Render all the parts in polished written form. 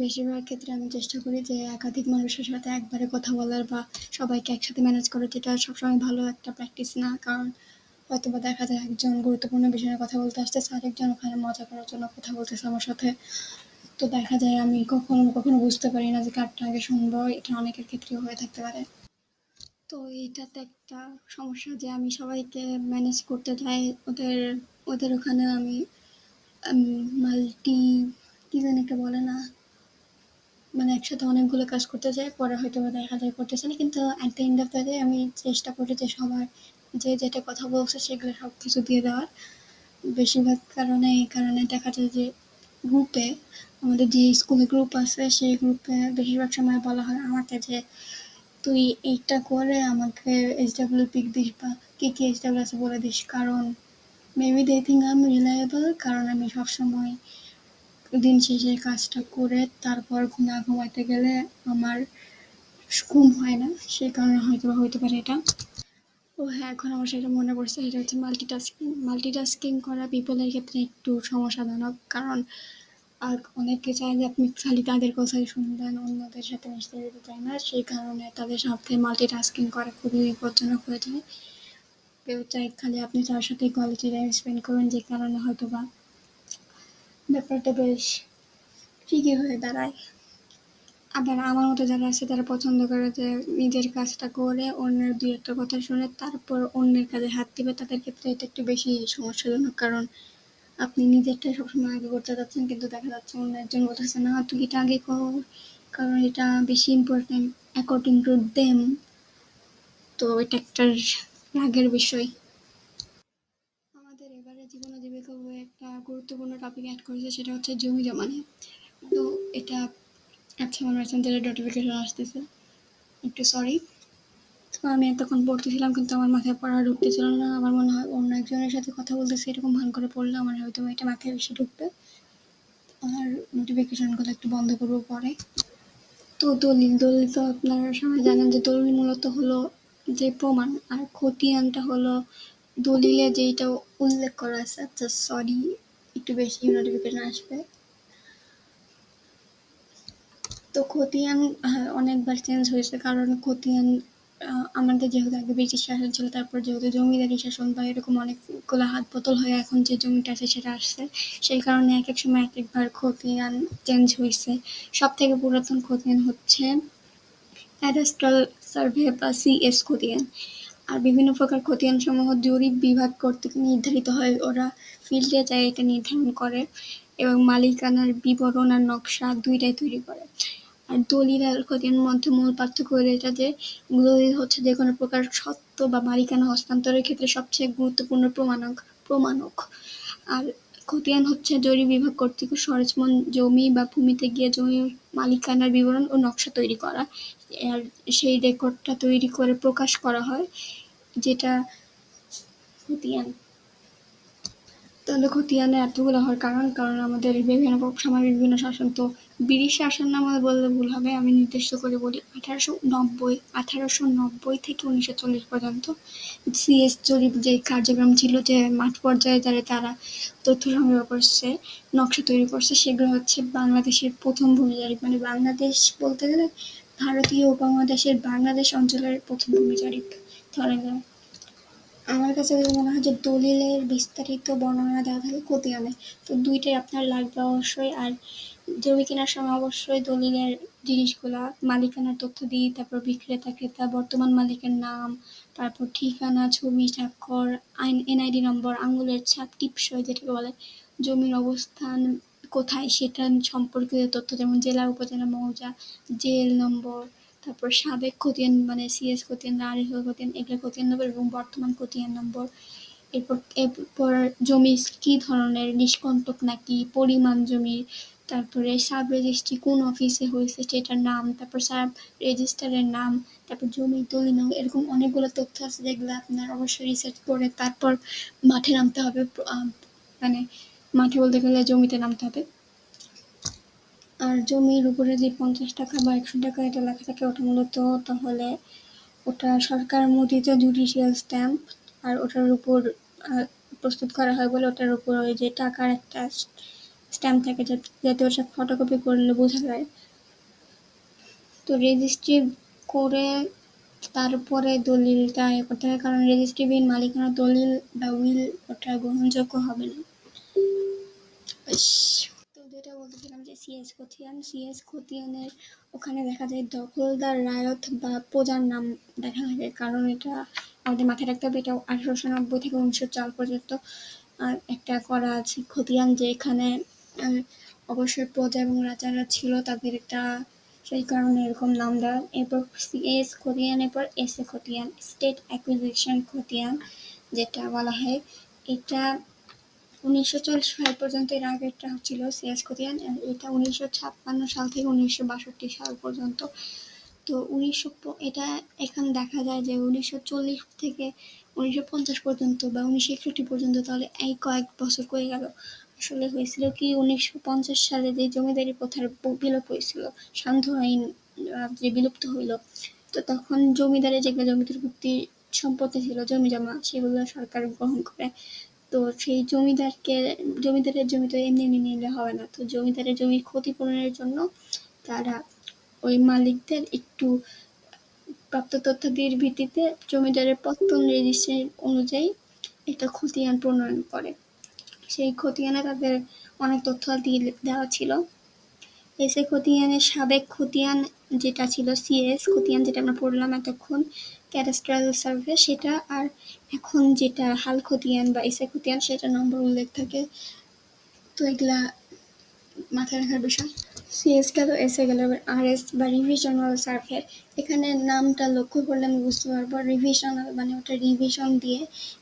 বেশিরভাগ ক্ষেত্রে আমি চেষ্টা করি যে একাধিক মানুষের সাথে একবারে কথা বলার বা সবাইকে একসাথে ম্যানেজ করার, যেটা সবসময় ভালো একটা প্র্যাকটিস না। কারণ হয়তোবা দেখা যায় একজন গুরুত্বপূর্ণ বিষয়ে কথা বলতে আসতেছে, আরেকজন ওখানে মজা করার জন্য কথা বলতেছে আমার সাথে। তো দেখা যায় আমি কখনো বুঝতে পারি না যে কারটা আগে শুনবো। এটা অনেকের ক্ষেত্রেও হয়ে থাকতে পারে। তো এইটাতে একটা সমস্যা যে আমি সবাইকে ম্যানেজ করতে যাই। ওদের ওদের ওখানে আমি মাল্টি কি যেন একটা বলে না, মানে একসাথে অনেকগুলো কাজ করতে যাই, পরে হয়তো দেখা যায় করতেছে না, কিন্তু at the end of the day আমি চেষ্টা করি যে সবার যে যেটা কথা বলছে সেগুলো সব কিছু দিয়ে দেওয়ার। বেশিরভাগ এই কারণে দেখা যায় যে গ্রুপে, আমাদের যে স্কুলে গ্রুপ আছে সেই গ্রুপে বেশিরভাগ সময় বলা হয় আমাকে যে তুই এইটা করে আমাকে এইচডাব্লিউ পিক দিস বা কী কী এইচডাব্লিউ আছে বলে দিস। কারণ maybe they think I am reliable, কারণ আমি সবসময় দিন শেষে কাজটা করে তারপর ঘুমাইতে গেলে আমার ঘুম হয় না, সেই কারণে হইতে পারে এটা। ও হ্যাঁ, এখন আমার সেটা মনে পড়ছে, এটা হচ্ছে মাল্টিটাস্কিং। মাল্টিটাস্কিং করা পিপলের ক্ষেত্রে একটু সমস্যাজনক, কারণ আর অনেকে চায় যে আপনি খালি তাদের কথাই শুনবেন, অন্যদের সাথে মিশতে দিতে চায় না। সেই কারণে তাদের সাথে মাল্টিটাস্কিং করা খুবই বিপজ্জনক হয়ে যায়। কেউ চায় খালি আপনি তার সাথে কোয়ালিটি টাইম স্পেন্ড করবেন, যে কারণে হয়তো বা ব্যাপারটা বেশ ঠিকই হয়ে দাঁড়ায়। আবার আমার মতো যারা আছে তারা পছন্দ করে যে নিজের কাজটা করে অন্যের দুই একটা কথা শুনে তারপর অন্যের কাজে হাত দিবে, তাদের ক্ষেত্রে এটা একটু বেশি সমস্যাজনক। কারণ আপনি নিজেরটাই সবসময় আগে করতে যাচ্ছেন, কিন্তু দেখা যাচ্ছে অন্য একজন বলতেছে না তুই এটা আগে কর, কারণ এটা বেশি ইম্পর্টেন্ট অ্যাকর্ডিং টু দেম। তো এটা একটা রাগের বিষয়। আমাদের এবারে জীবন ও জীবিকা বইয়ে একটা গুরুত্বপূর্ণ টপিক অ্যাড করেছে, সেটা হচ্ছে জমি জমা নিয়ে। তো এটা, আচ্ছা আমার মেসেঞ্জারে নোটিফিকেশন আসতেছে, একটু সরি। তো আমি এতক্ষণ পড়তেছিলাম কিন্তু আমার মাথায় পড়া ঢুকতেছিল না। আমার মনে হয় অন্য একজনের সাথে কথা বলতেছি এরকম ভান করে পড়লে আমার হয়তো এটা মাথায় বেশি ঢুকবে। আর নোটিফিকেশনগুলো একটু বন্ধ করবো পরে। তো দলিল তো আপনারা সবাই জানেন যে দলিল মূলত হলো যে প্রমাণ, আর খতিয়ানটা হলো দলিলে যেইটা উল্লেখ করা আছে। আচ্ছা সরি, একটু বেশি নোটিফিকেশন আসবে। তো খতিয়ান অনেকবার চেঞ্জ হয়েছে, কারণ খতিয়ান আমাদের যেহেতু আগে ব্রিটিশ শাসন ছিল, তারপর যেহেতু জমিদারি শাসন বা এরকম অনেকগুলো হাত বদল হয়ে এখন যে জমিটা আছে সেটা আসছে, সেই কারণে এক এক সময় এক একবার খতিয়ান চেঞ্জ হয়েছে। সব থেকে পুরাতন খতিয়ান হচ্ছে ক্যাডাস্ট্রাল সার্ভে বা সিএস খতিয়ান। আর বিভিন্ন প্রকার খতিয়ান সমূহ জরিপ বিভাগ কর্তৃক নির্ধারিত হয়। ওরা ফিল্ডে যায় এটা নির্ধারণ করে এবং মালিকানার বিবরণ আর নকশা দুইটাই তৈরি করে। আর দলিল আর খতিয়ানের মধ্যে মূল পার্থক্য হলো এটা যে দলিল হচ্ছে যে কোনো প্রকার সত্ত্ব বা মালিকানা হস্তান্তরের ক্ষেত্রে সবচেয়ে গুরুত্বপূর্ণ প্রমাণক। আর খতিয়ান হচ্ছে জরিপ বিভাগ কর্তৃক সরেজমিন জমি বা ভূমিতে গিয়ে জমির মালিকানার বিবরণ ও নকশা তৈরি করা। আর সেই রেকর্ডটা তৈরি করে প্রকাশ করা হয়, যেটা খতিয়ান। তাহলে খতিয়ানে এতগুলো হওয়ার কারণ আমাদের বিভিন্ন সময় বিভিন্ন শাসন। তো ব্রিটিশ শাসন আমল বললে ভুল হবে, আমি নির্দিষ্ট করে বলি 1890 থেকে 1940 পর্যন্ত সিএস জরিপ যে কার্যক্রম ছিল, যে মাঠ পর্যায়ে যারা তারা তথ্য সংগ্রহ করছে, নকশা তৈরি করছে, সেগুলো হচ্ছে বাংলাদেশের প্রথম ভূমি জরিপ। মানে বাংলাদেশ বলতে গেলে ভারতীয় উপমহাদেশের বাংলাদেশ অঞ্চলের প্রথম ভূমি জরিপ ধরা যায়। আমার কাছে মনে হয় যে দলিলের বিস্তারিত বর্ণনা দেওয়া থাকে খতিয়ানে। তো দুইটাই আপনার লাগবে অবশ্যই। আর জমি কেনার সময় অবশ্যই দলিলের জিনিসগুলা মালিকানার তথ্য দিই, তারপর বিক্রেতা ক্রেতা বর্তমান মালিকের নাম, তারপর ঠিকানা, ছবি, স্বাক্ষর, এনআইডি নম্বর, আঙুলের ছাপ, টিপসই যেটাকে বলে, জমির অবস্থান কোথায় সেটা সম্পর্কিত তথ্য, যেমন জেলা, উপজেলা, মৌজা, জেল নম্বর, তারপর সাবেক খতিয়ান মানে সিএস খতিয়ান, আরএফএল খতিয়ান, এগুলো খতিয়ান নম্বর এবং বর্তমান খতিয়ান নম্বর। এরপর জমি কী ধরনের, নিষ্কণ্টক নাকি, পরিমাণ জমির, তারপরে সাব রেজিস্ট্রি কোন অফিসে হয়েছে সেটার নাম, তারপর সাব রেজিস্ট্রারের নাম, তারপর জমির দলিল নম্বর, এরকম অনেকগুলো তথ্য আছে যেগুলো আপনার অবশ্যই রিসার্চ করে তারপর মাঠে নামতে হবে। মানে মাঠে বলতে গেলে জমিতে নামতে হবে। আর জমির উপরে যে 50 টাকা বা 100 টাকা এটা লেখা থাকে ওটা মূলত তাহলে ওটা সরকার মোদিত জুডিশিয়াল স্ট্যাম্প। আর ওটার উপর প্রস্তুত করা হয় বলে ওটার উপর ওই যে টাকার একটা স্ট্যাম্প থাকে যাতে ওর সাথে ফটোকপি করলে বোঝা যায়। তো রেজিস্ট্রি করে তারপরে দলিলটা করতে হয়, কারণ রেজিস্ট্রিবিহীন মালিকানা দলিল বা উইল ওটা গ্রহণযোগ্য হবে না। তো যেটা বলতেছিলাম যে সিএস খতিয়ানের ওখানে দেখা যায় দখলদার রায়ত বা প্রজার নাম দেখা লাগে, কারণ এটা আমাদের মাথায় রাখতে হবে এটা 1890 থেকে 1904 পর্যন্ত একটা করা আছে খতিয়ান, যে এখানে অবশ্যই প্রজা এবং রাজারা ছিল তাদের একটা, সেই কারণে এরকম নাম দেওয়া। এরপর সিএস খতিয়ান, এরপর এসএ খতিয়ান, স্টেট অ্যাকুইজিশন খতিয়ান যেটা বলা হয়, এটা 1940 সাল পর্যন্ত এর আগেরটা ছিল সিএস খতিয়ান, এটা 1956 সাল থেকে 1962 সাল পর্যন্ত। তো এটা এখানে দেখা যায় যে 1940 থেকে 1950 পর্যন্ত বা 1961 পর্যন্ত, তাহলে এই কয়েক বছর করে গেল। আসলে হয়েছিল কি 1950 সালে যে জমিদারি প্রথার বিলোপ হয়েছিল, সান্ধ্য আইন যে বিলুপ্ত হইল, তো তখন জমিদারে যেগুলো জমিদারি সম্পত্তি ছিল জমি জমা সেগুলো সরকার গ্রহণ করে। তো সেই জমিদারের জমি তো এমনি এমনি নিলে হবে না, তো জমিদারের জমির ক্ষতিপূরণের জন্য তারা ওই মালিকদের একটু প্রাপ্ত তথ্যাদির ভিত্তিতে জমিদারের পত্তন রেজিস্ট্রি অনুযায়ী একটা খতিয়ান প্রণয়ন করে। সেই খতিয়ানে তাদের অনেক তথ্য দেওয়া ছিল। এসে খতিয়ানের সাবেক খতিয়ান যেটা ছিল সিএস খতিয়ান, যেটা আমরা পড়লাম এতক্ষণ, ক্যাডাস্ট্রাল সার্ভে সেটা, আর এখন যেটা হাল খতিয়ান বা এসে খতিয়ান সেটা নম্বর উল্লেখ থাকে। তো এগুলা মাথায় রাখার বিষয়। সিএস গেল, এসে গেল, এবার আরএস বা রিভিশনাল সার্ভে, এখানে নামটা লক্ষ্য করলে আমি বুঝতে পারবো রিভিশনাল মানে ওটা রিভিশন দিয়ে,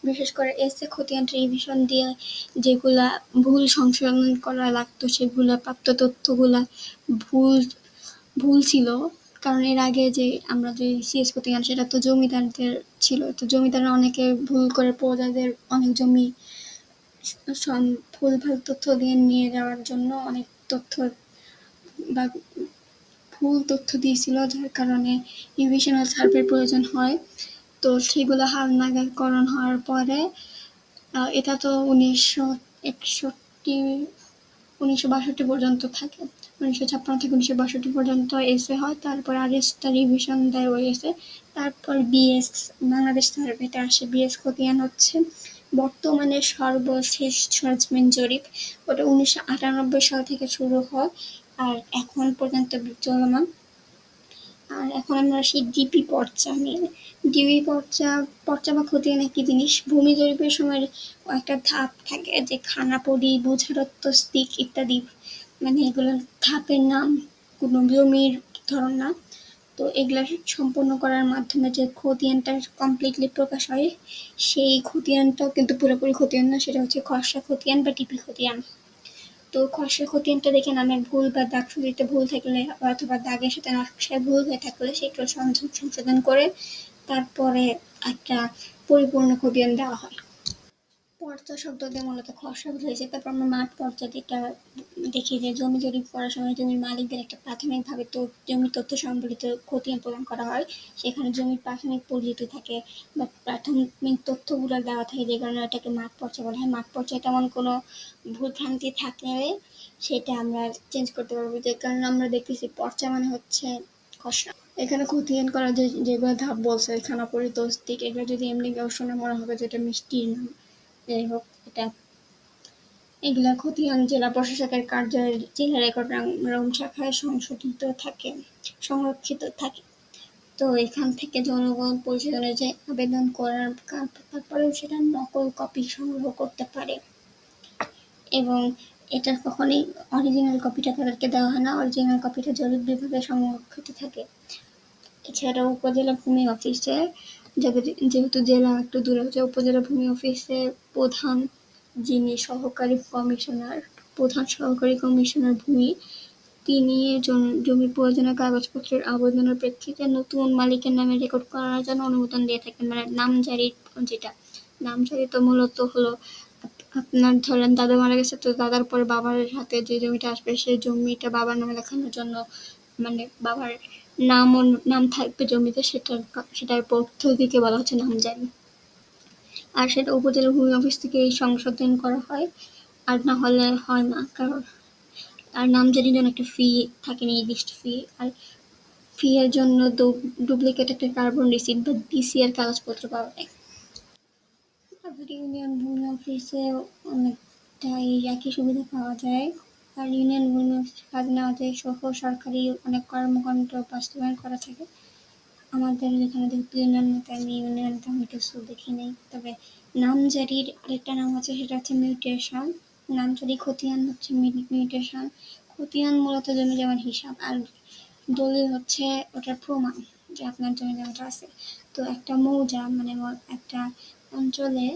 বিশেষ করে এসে খতিয়ান রিভিশন দিয়ে যেগুলা ভুল সংশোধন করা লাগতো সেগুলা প্রাপ্ত তথ্যগুলা ভুল ছিল, কারণ এর আগে যে আমরা যে সিএস খতিয়ান সেটা তো জমিদারদের ছিল, তো জমিদাররা অনেকে ভুল করে প্রজাদের অনেক জমি ভুলভাল তথ্য দিয়ে নিয়ে যাওয়ার জন্য অনেক তথ্য বা ভুল তথ্য দিয়েছিল, যার কারণে রিভিশনাল সার্ভের প্রয়োজন হয়। তো সেগুলো হালনাগাদকরণ হওয়ার পরে এটা তো 1962 পর্যন্ত থাকে, 1956 থেকে 1962 পর্যন্ত এসে হয়, তারপর আরএসটা রিভিশন দেয় ওই এসে, তারপর বিএস বাংলাদেশ সার্ভেটা আসে। বিএস খতিয়ান হচ্ছে বর্তমানে সর্বশেষ সরেজমিন জরিপ, ওটা 1998 সাল থেকে শুরু হয় আর এখন পর্যন্ত চলমান। আর এখন আমরা সেই ডিপি পর্চা নিয়ে, ডিপি পর্চা বা খতিয়ান একই জিনিস। ভূমি জরিপের সময় একটা ধাপ থাকে যে খানাপড়ি, বুঝারত্ব, স্টিক ইত্যাদি, মানে এগুলোর ধাপের নাম, কোনো জমির ধরন না। তো এগুলা সম্পন্ন করার মাধ্যমে যে খতিয়ানটা কমপ্লিটলি প্রকাশ হয়, সেই খতিয়ানটাও কিন্তু পুরোপুরি খতিয়ান না, সেটা হচ্ছে খসড়া খতিয়ান বা ডিপি খতিয়ান। তো খসড়া খতিয়ানটা দেখে নামের ভুল বা দাগ সূচিতে ভুল থাকলে অথবা দাগের সাথে নকশায় ভুল হয়ে থাকলে সেটা সংশোধন করে তারপরে একটা পরিপূর্ণ খতিয়ান দেওয়া হয়। পর্চা শব্দ দিয়ে মূলত খসড়া বোঝাইছে। তারপর আমরা মাঠ পর্চা যেটা দেখি যে জমি জরিপ করার সময় জমির মালিকদের একটা প্রাথমিকভাবে তো জমির তথ্য সম্বলিত খতিয়ান প্রদান করা হয়, সেখানে জমির প্রাথমিক পরিচিতি থাকে বা প্রাথমিক তথ্যগুলো দেওয়া থাকে, যে কারণে এটাকে মাঠ পর্চা বলা হয়। মাঠ পর্চায় তেমন কোনো ভুলভ্রান্তি থাকলে সেটা আমরা চেঞ্জ করতে পারবো, যে কারণে আমরা দেখতেছি পর্চা মানে হচ্ছে খসড়া। এখানে খতিয়ান করা যেগুলো ধাপ বলছে, খানাপড়ি, তস্তিক, এগুলো যদি এমনি কেউ শুনে মনে হবে যে এটা মিষ্টির নাম। যাই হোক, এগুলা খতিয়ান জেলা প্রশাসকের কার্যালয়ের জেলা রেকর্ড রুম শাখায় সংরক্ষিত থাকে। তো এখান থেকে জনগণ পরিষদ অনুযায়ী আবেদন করার তারপরেও সেটা নকল কপি সংগ্রহ করতে পারে, এবং এটা কখনোই অরিজিনাল কপিটা তাদেরকে দেওয়া হয় না, অরিজিনাল কপিটা জরিপ বিভাগে সংরক্ষিত থাকে। এছাড়াও উপজেলা ভূমি অফিসে, যেহেতু জেলা একটু দূরে হচ্ছে, উপজেলা ভূমি অফিসে যিনি প্রধান সহকারী কমিশনার ভূমি, তিনি জমির প্রয়োজনীয় কাগজপত্রের আবেদনের প্রেক্ষিতে নতুন মালিকের নামে রেকর্ড করার জন্য অনুমোদন দিয়ে থাকেন। মানে নামজারি তো মূলত হলো আপনার ধরেন দাদা মারা গেছে, তো দাদার পরে বাবার হাতে যে জমিটা আসবে সেই জমিটা বাবার নামে লেখানোর জন্য, মানে বাবার নাম থাকবে জমিতে, সেটার পদ্ধতিকে বলা হচ্ছে নামজারি। আর সেটা উপজেলা ভূমি অফিস থেকে সংশোধন করা হয়, আর না হলে হয় না, কারণ আর নামজারির জন্য একটা ফি থাকে, নির্দিষ্ট ফি। আর ফি এর জন্য ডুপ্লিকেট একটা কার্বন রিসিপ্ট বা ডিসিআর কাগজপত্র পাওয়া যায়। তারপর ইউনিয়ন ভূমি অফিসে অনেকটাই একই সুবিধা পাওয়া যায়। আর ইউনিয়ন ভূমি অফিসে কাজ নেওয়াতে সহ সরকারি অনেক কর্মকাণ্ড বাস্তবায়ন করা থাকে। আমাদের এখানে যেহেতু ইউনিয়ন, তাই আমি ইউনিয়ন তেমন কিছু দেখি নাই। তবে নামজারির আরেকটা নাম আছে, সেটা হচ্ছে মিউটেশন। নামজারি খতিয়ান হচ্ছে মিউটেশন। খতিয়ান মূলত জমি জমার হিসাব, আর দলিল হচ্ছে ওটার প্রমাণ যে আপনার জমি জমাটা আছে। তো একটা মৌজা মানে একটা অঞ্চলে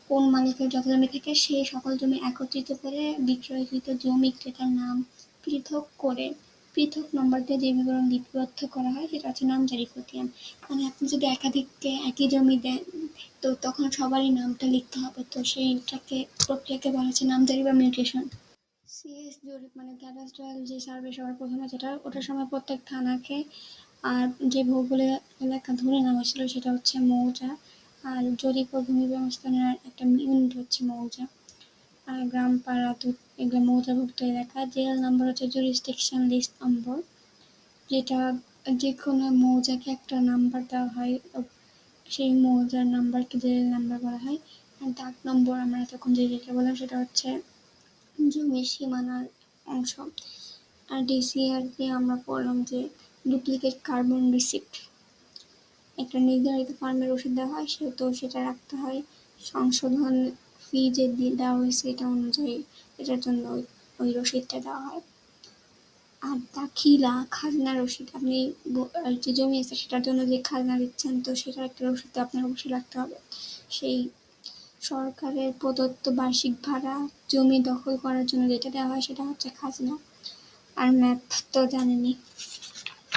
কোন মালিকের যত জমি থাকে সেই সকল জমি একত্রিত করে বিক্রয়কৃত জমি ক্রেতার নাম পৃথক করে পৃথক নম্বর দিয়ে যে বিবরণ লিপিবদ্ধ করা হয় সেটা হচ্ছে নামজারি খতিয়ান। মানে আপনি যদি একাধিককে একই জমি দেন তো তখন সবারই নামটা লিখতে হবে, তো সেইটাকে প্রক্রিয়াকে বলা হচ্ছে নামজারি বা মিউটেশন। সিএস জরিপ মানে ক্যাডাস্ট্রাল যে সার্ভে সবার প্রথমে যেটা, ওটার সময় প্রত্যেক থানাকে আর যে ভৌগোলিক এলাকা ধরে নেওয়া হয়েছিল সেটা হচ্ছে মৌজা। আর জরিপ ও ভূমি ব্যবস্থাপনার একটা ইউনিট হচ্ছে মৌজা। আর গ্রাম পাড়া তো এগুলো মৌজাভুক্ত এলাকা। জেল নাম্বার হচ্ছে জুরিসডিকশন লিস্ট নম্বর, যেটা যে কোনো মৌজাকে একটা নাম্বার দেওয়া হয়, সেই মৌজার নাম্বারকে জেল নাম্বার বলা হয়। আর দাগ নম্বর আমরা তখন যেটা বললাম সেটা হচ্ছে জমির সীমানার অংশ। আর ডিসিআরকে আমরা পড়লাম যে ডুপ্লিকেট কার্বন রিসিপ্ট, একটা নির্ধারিত ফার্মের ওষুধ দেওয়া হয় সেহেতু সেটা রাখতে হয়। সংশোধন ফি যে দেওয়া হয়েছে এটা অনুযায়ী এটার জন্য ওই রসিদটা দেওয়া হয়। আর দাখিলা খাজনা রসিদ, আপনি যে জমি আছে সেটার জন্য যে খাজনা দিচ্ছেন তো সেটার একটা রসিদ আপনার অবশ্যই রাখতে হবে। সেই সরকারের প্রদত্ত বার্ষিক ভাড়া, জমি দখল করার জন্য যেটা দেওয়া হয় সেটা হচ্ছে খাজনা। আর ম্যাথ তো জানেনই।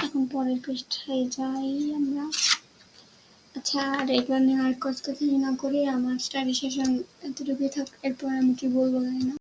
এখন পরের পৃষ্ঠায় যাই আমরা। আচ্ছা, আর এগুলো নিয়ে আর কথা না করে আমার স্টাডি সেশন এতটুকুই থাক, এরপর আমি কি বলবো জানি না।